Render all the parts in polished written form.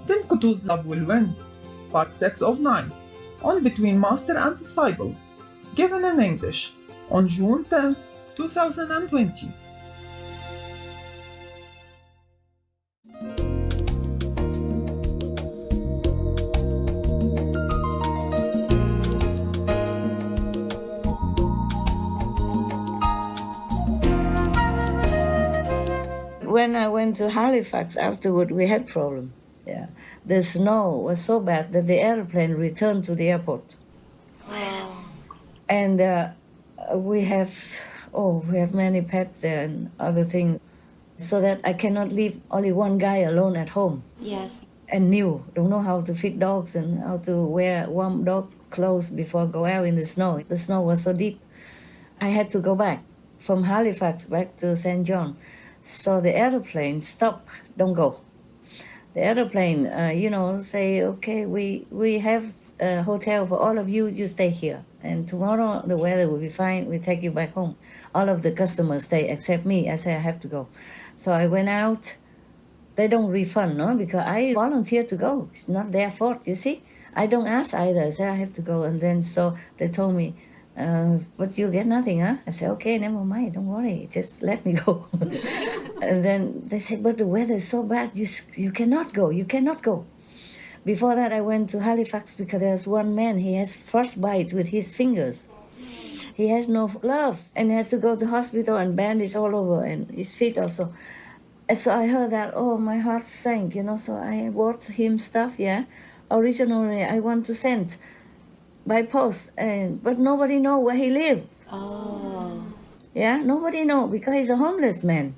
Tim Kutu's Love Will Win, Part 6 of 9, on Between Master and Disciples, given in English, on June 10, 2020. When I went to Halifax afterward, we had problem. Yeah, the snow was so bad that the airplane returned to the airport. Wow. And we have many pets there and other things, so that I cannot leave only one guy alone at home. Yes. And don't know how to feed dogs and how to wear warm dog clothes before go out in the snow. The snow was so deep. I had to go back from Halifax back to St. John. So the airplane stop, don't go. The airplane, say, okay, we have a hotel for all of you, you stay here. And tomorrow the weather will be fine, we take you back home. All of the customers stay except me. I say I have to go. So I went out. They don't refund, no, because I volunteered to go. It's not their fault, you see. I don't ask either. I say I have to go. And then so they told me, but you get nothing, huh? I said, okay, never mind, don't worry, just let me go. And then they said, but the weather is so bad, you cannot go, you cannot go. Before that, I went to Halifax because there's one man, he has frostbite with his fingers. He has no gloves and he has to go to hospital and bandage all over and his feet also. And so I heard that, oh, my heart sank, so I bought him stuff, yeah. Originally, I want to send by post, but nobody know where he lived. Oh. Yeah, nobody know because he's a homeless man.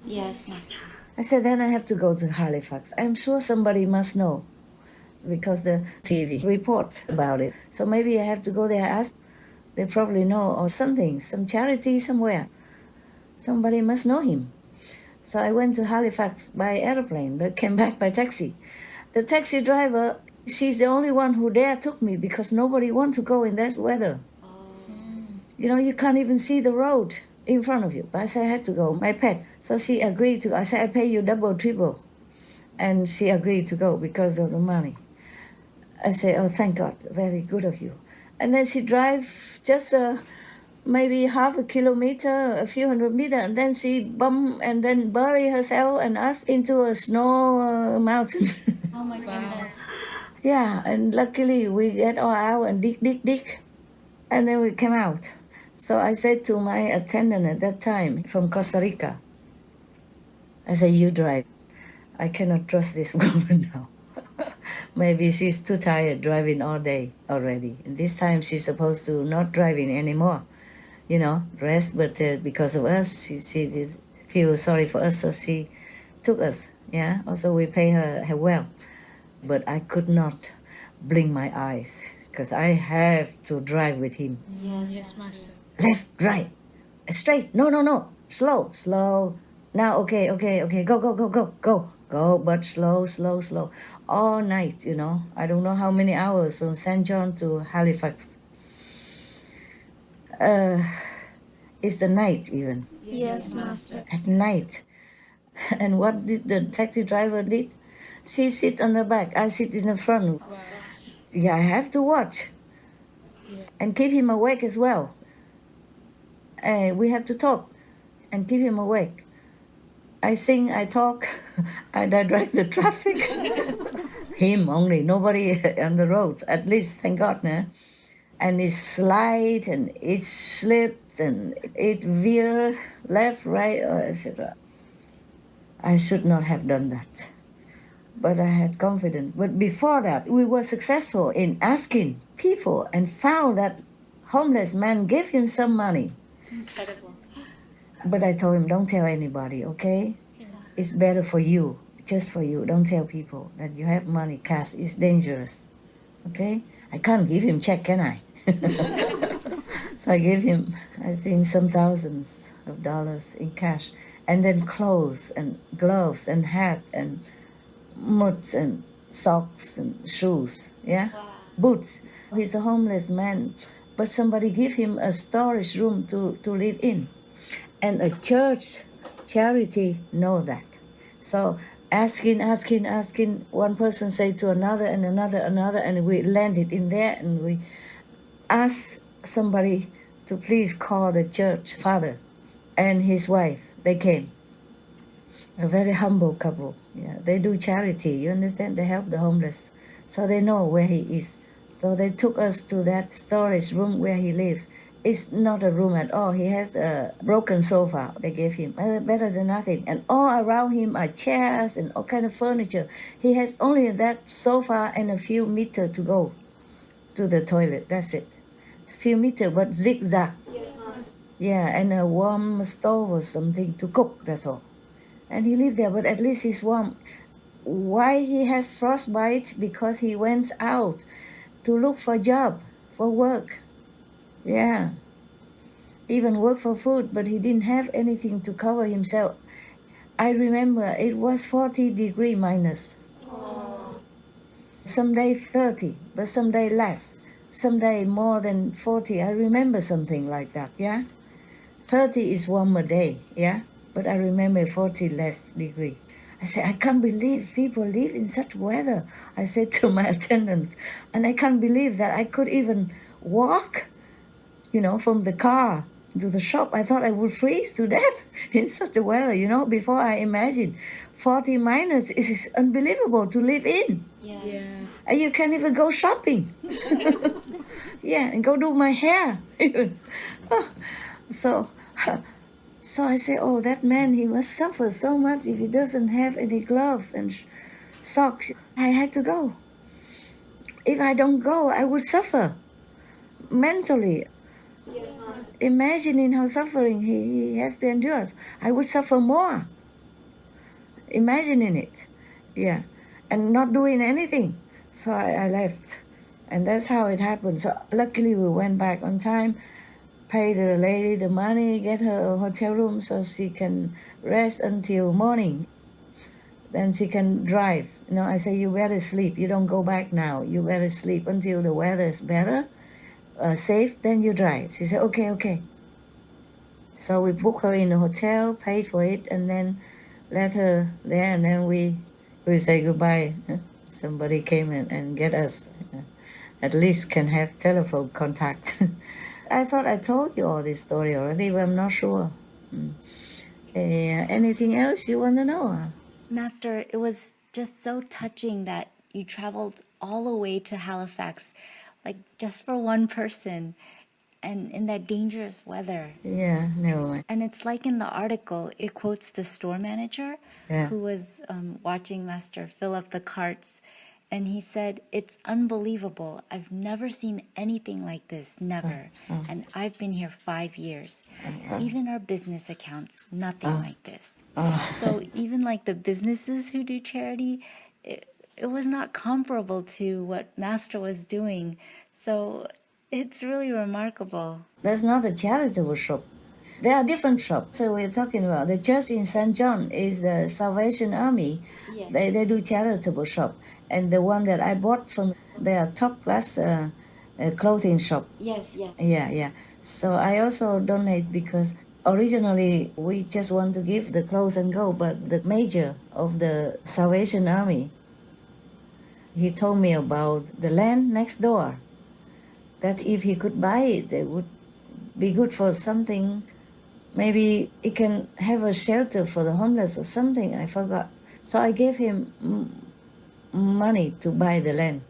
Yes, Master. I said, then I have to go to Halifax. I'm sure somebody must know because the TV report about it. So maybe I have to go there, ask. They probably know or something, some charity somewhere. Somebody must know him. So I went to Halifax by airplane, but came back by taxi. The taxi driver, she's the only one who took me because nobody wants to go in this weather. Oh. You can't even see the road in front of you. But I said I had to go, my pet. So she agreed to go. I said, I pay you double, triple. And she agreed to go because of the money. I said, oh, thank God, very good of you. And then she drive just maybe half a kilometer, a few hundred meters, and then she bump and then bury herself and us into a snow mountain. Oh my goodness. Yeah, and luckily we get all out and dig. And then we came out. So I said to my attendant at that time from Costa Rica, I said, you drive. I cannot trust this woman now. Maybe she's too tired driving all day already. And this time she's supposed to not driving anymore, rest. But because of us, she did feel sorry for us, so she took us. Yeah, also we pay her well. But I could not blink my eyes because I have to drive with him. Yes, Master. Left, right, straight. No. Slow. Now, okay. Go, but slow. All night, I don't know how many hours from St. John to Halifax. It's the night even. Yes, Master. At night. And what did the taxi driver did? She sit on the back, I sit in the front. Yeah, I have to watch and keep him awake as well. We have to talk and keep him awake. I sing, I talk, I direct the traffic. Him only, nobody on the roads, at least, thank God. Nah? And it slide and it slipped and it veer left, right, etc. I should not have done that. But I had confidence. But before that, we were successful in asking people and found that homeless man gave him some money. Incredible. But I told him, don't tell anybody, okay? Yeah. It's better for you, just for you. Don't tell people that you have money, cash. It's dangerous, okay? I can't give him check, can I? So I gave him, I think, some thousands of dollars in cash. And then clothes and gloves and hat and mitts and socks and shoes, yeah? Wow. Boots. He's a homeless man, but somebody give him a storage room to live in. And a church charity know that. So asking. One person say to another and another, and we landed in there, and we asked somebody to please call the church father and his wife. They came. A very humble couple. Yeah, they do charity. You understand? They help the homeless, so they know where he is. So they took us to that storage room where he lives. It's not a room at all. He has a broken sofa they gave him, better than nothing. And all around him are chairs and all kind of furniture. He has only that sofa and a few meters to go to the toilet. That's it. A few meters, but zigzag. Yeah, and a warm stove or something to cook. That's all. And he lived there, but at least he's warm. Why he has frostbite? Because he went out to look for a job, for work. Yeah. Even work for food, but he didn't have anything to cover himself. I remember it was 40 degree minus. Some day 30, but some day less. Some day more than 40. I remember something like that, yeah? 30 is warmer day, yeah? But I remember 40 less degree. I said, I can't believe people live in such weather. I said to my attendants, and I can't believe that I could even walk, from the car to the shop. I thought I would freeze to death in such a weather, before I imagined 40 minus is unbelievable to live in. Yes. And you can't even go shopping. Yeah, and go do my hair. So I say, oh, that man, he must suffer so much if he doesn't have any gloves and socks. I had to go. If I don't go, I would suffer mentally. Yes. Imagining how suffering he has to endure. I would suffer more. Imagining it. Yeah. And not doing anything. So I left. And that's how it happened. So luckily we went back on time, pay the lady the money, get her a hotel room so she can rest until morning. Then she can drive. I say, you better sleep. You don't go back now. You better sleep until the weather is better, safe, then you drive. She said, okay. So we booked her in a hotel, paid for it, and then let her there, and then we say goodbye. Somebody came and get us. At least can have telephone contact. I thought I told you all this story already, but I'm not sure. Anything else you want to know? Master, it was just so touching that you traveled all the way to Halifax, like just for one person, and in that dangerous weather. Yeah, never mind. And it's like in the article, it quotes the store manager who was watching Master fill up the carts. And he said, it's unbelievable. I've never seen anything like this, never. And I've been here 5 years. Even our business accounts, nothing like this. So even like the businesses who do charity, it was not comparable to what Master was doing. So it's really remarkable. That's not a charitable shop. There are different shops. So we're talking about the church in St. John is the Salvation Army. Yes. They do charitable shop. And the one that I bought from their top class clothing shop. Yes. Yeah. So I also donate because originally we just want to give the clothes and go, but the major of the Salvation Army, he told me about the land next door, that if he could buy it, it would be good for something. Maybe he can have a shelter for the homeless or something. I forgot. So I gave him money to buy the land.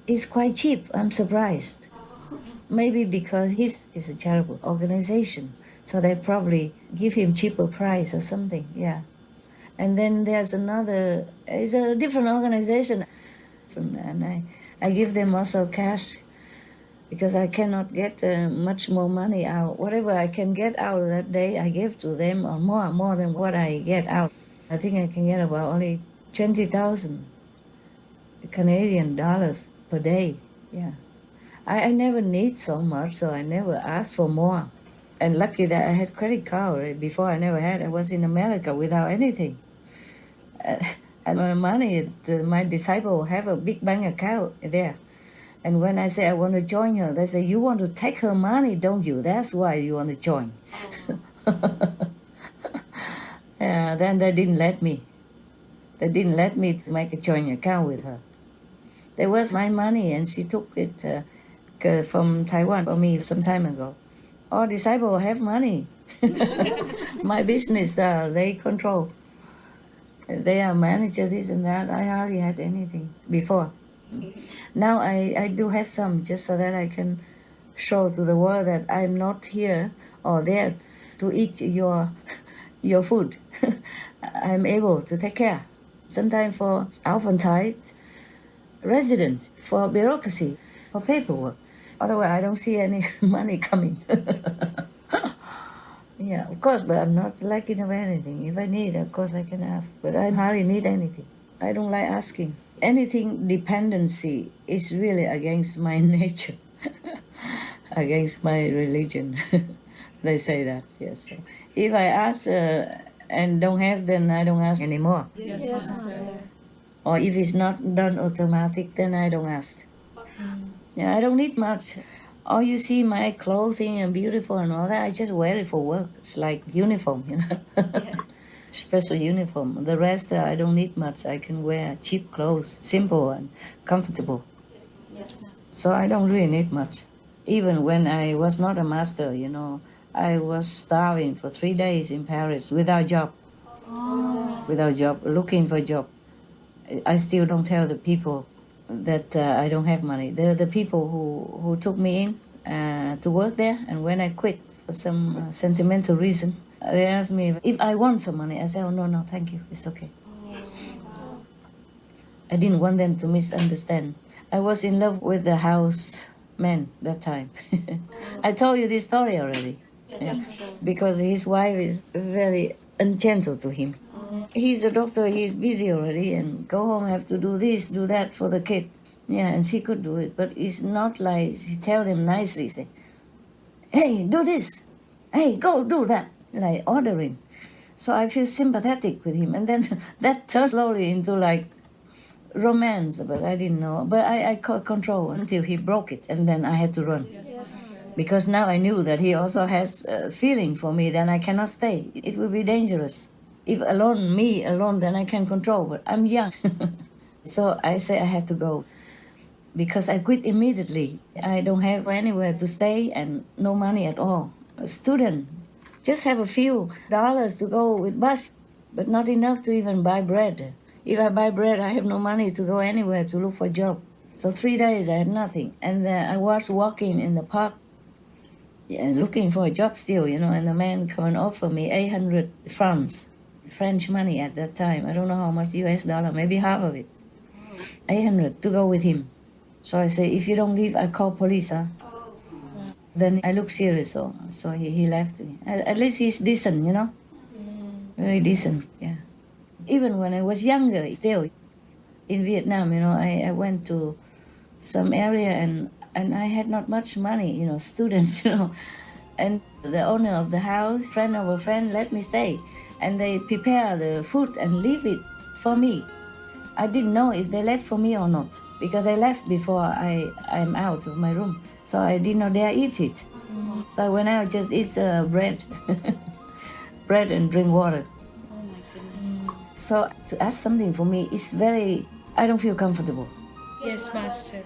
It's quite cheap. I'm surprised. Maybe because his is a charitable organization, so they probably give him cheaper price or something. Yeah. And then there's another. It's a different organization, and I give them also cash, because I cannot get much more money out. Whatever I can get out of that day, I give to them, or more than what I get out. I think I can get about only 20,000 Canadian dollars per day. Yeah, I never need so much, so I never ask for more. And lucky that I had credit card. Before I never had. I was in America without anything. And my money, my disciple have a big bank account there. And when I say I want to join her, they say, you want to take her money, don't you? That's why you want to join. Yeah, then they didn't let me. They didn't let me make a joint account with her. There was my money, and she took it from Taiwan for me some time ago. All disciples have money. My business, they control. They are manager, this and that. I hardly had anything before. Now I do have some, just so that I can show to the world that I'm not here or there to eat your food. I'm able to take care. Sometimes for Aufenthalt, residence, for bureaucracy, for paperwork. Otherwise, I don't see any money coming. Yeah, of course, but I'm not lacking of anything. If I need, of course, I can ask. But I hardly need anything. I don't like asking. Anything dependency is really against my nature, against my religion. They say that, yes. If I ask and don't have, then I don't ask anymore. Yes, Master. Or if it's not done automatic, then I don't ask. Yeah, I don't need much. All you see my clothing and beautiful and all that, I just wear it for work. It's like uniform, you know. Yeah. Special uniform. The rest, I don't need much. I can wear cheap clothes, simple and comfortable. Yes. So I don't really need much. Even when I was not a master, you know, I was starving for 3 days in Paris without job. Without job, looking for a job. I still don't tell the people that I don't have money. They're the people who took me in to work there, and when I quit for some sentimental reason, they asked me if I want some money. I said, oh, no, thank you, it's okay. I didn't want them to misunderstand. I was in love with the house man that time. I told you this story already. Yeah. Because his wife is very ungentle to him. He's a doctor, he's busy already, and go home, have to do this, do that for the kid. Yeah, and she could do it, but it's not like she tell them nicely, say, hey, do this, hey, go do that, like ordering. So I feel sympathetic with him, and then that turned slowly into like romance, but I didn't know. But I caught control until he broke it, and then I had to run. Because now I knew that he also has a feeling for me, then I cannot stay. It will be dangerous. If me alone, then I can control, but I'm young. So I say I had to go. Because I quit immediately. I don't have anywhere to stay and no money at all. A student, just have a few dollars to go with bus, but not enough to even buy bread. If I buy bread, I have no money to go anywhere to look for a job. So 3 days I had nothing. And I was walking in the park, looking for a job still, you know, and the man come and offer me 800 francs. French money at that time. I don't know how much US dollar, maybe half of it. 800 to go with him. So I say, if you don't leave, I call police, huh? Then I look serious, so he left me. At least he's decent, you know? Very decent, yeah. Even when I was younger, still, in Vietnam, you know, I went to some area and I had not much money, you know, student, you know. And the owner of the house, friend of a friend, let me stay. And they prepare the food and leave it for me. I didn't know if they left for me or not, because they left before I'm out of my room. So I did not dare eat it. So I went out, just eat bread. Bread and drink water. Oh my goodness. So to ask something for me is I don't feel comfortable. Yes, Master.